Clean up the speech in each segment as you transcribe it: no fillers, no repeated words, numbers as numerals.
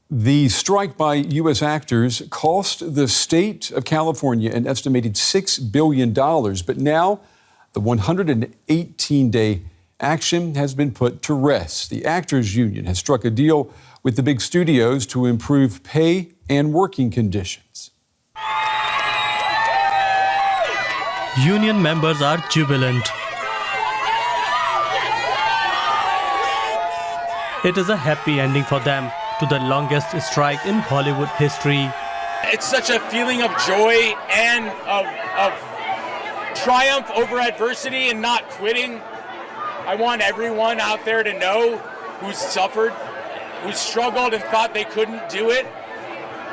The strike by U.S. actors cost the state of California an estimated $6 billion. But now the 118-day action has been put to rest. The Actors Union has struck a deal with the big studios to improve pay and working conditions. Union members are jubilant. It is a happy ending for them to the longest strike in Hollywood history. It's such a feeling of joy and of triumph over adversity and not quitting. I want everyone out there to know who's suffered, who's struggled and thought they couldn't do it.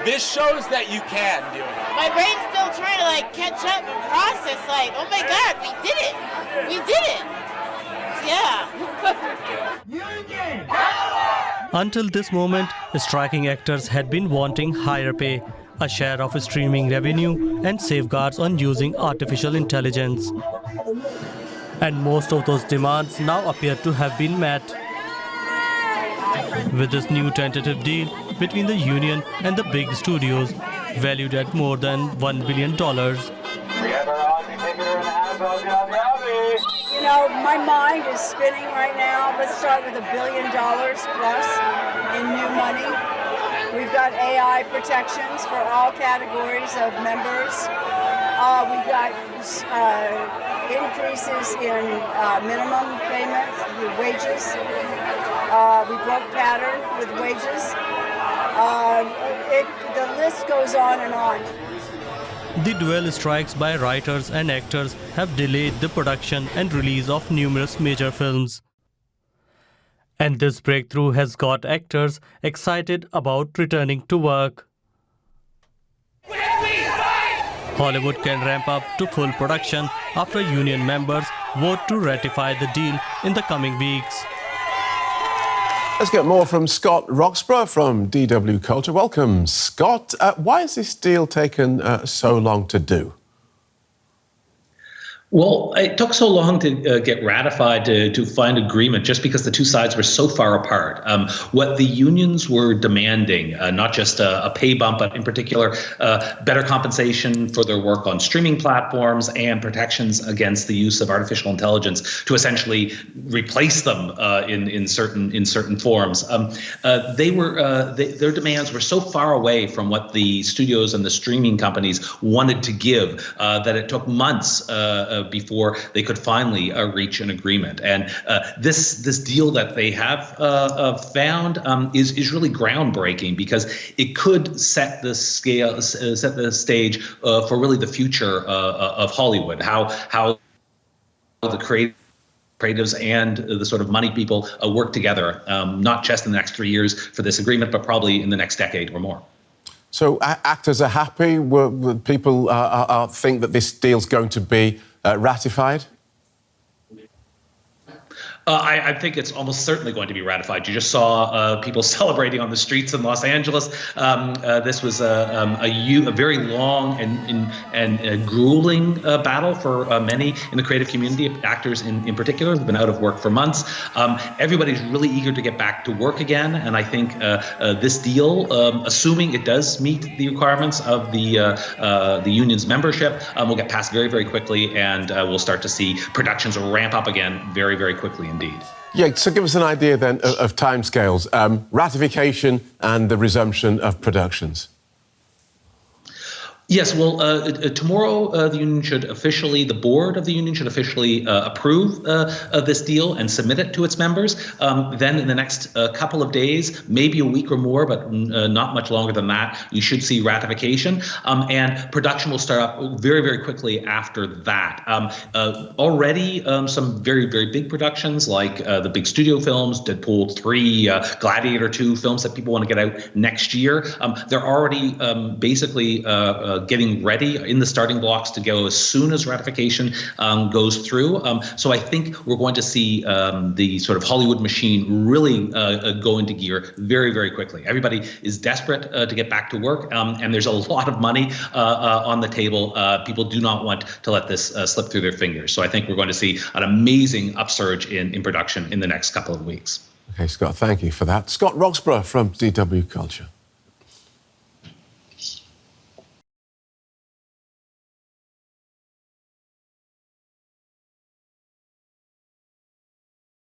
This shows that you can do it. My brain's still trying to catch up and process oh my God, we did it. We did it. Yeah. Until this moment, striking actors had been wanting higher pay, a share of streaming revenue, and safeguards on using artificial intelligence. And most of those demands now appear to have been met. With this new tentative deal between the union and the big studios, valued at more than $1 billion. You know, my mind is spinning right now. Let's start with $1 billion plus in new money. We've got AI protections for all categories of members. We've got increases in minimum payments, wages. We broke pattern with wages. The list goes on and on. The dual strikes by writers and actors have delayed the production and release of numerous major films. And this breakthrough has got actors excited about returning to work. Hollywood can ramp up to full production after union members vote to ratify the deal in the coming weeks. Let's get more from Scott Roxburgh from DW Culture. Welcome, Scott. Why has this deal taken so long to do? Well, it took so long to get ratified to find agreement just because the two sides were so far apart. What the unions were demanding, not just a pay bump, but in particular, better compensation for their work on streaming platforms and protections against the use of artificial intelligence to essentially replace them in certain forms. Their demands were so far away from what the studios and the streaming companies wanted to give that it took months before they could finally reach an agreement. And this deal that they have found is really groundbreaking because it could set the stage for really the future of Hollywood. How the creatives and the sort of money people work together, not just in the next 3 years for this agreement, but probably in the next decade or more. So actors are happy? People think that this deal's going to be ratified? I think it's almost certainly going to be ratified. You just saw people celebrating on the streets in Los Angeles. This was a very long and grueling battle for many in the creative community, actors in particular, who've been out of work for months. Everybody's really eager to get back to work again, and I think this deal, assuming it does meet the requirements of the union's membership, will get passed very, very quickly, and we'll start to see productions ramp up again very, very quickly indeed. Yeah, so give us an idea then of timescales, ratification and the resumption of productions. Yes, well, tomorrow the board of the union should officially approve this deal and submit it to its members. Then in the next couple of days, maybe a week or more, but not much longer than that, you should see ratification. And production will start up very, very quickly after that. Already some very, very big productions like the big studio films, Deadpool 3, Gladiator 2, films that people want to get out next year. They're already basically getting ready in the starting blocks to go as soon as ratification goes through. So I think we're going to see the sort of Hollywood machine really go into gear very, very quickly. Everybody is desperate to get back to work, and there's a lot of money on the table. People do not want to let this slip through their fingers. So I think we're going to see an amazing upsurge in production in the next couple of weeks. OK, Scott, thank you for that. Scott Roxburgh from DW Culture.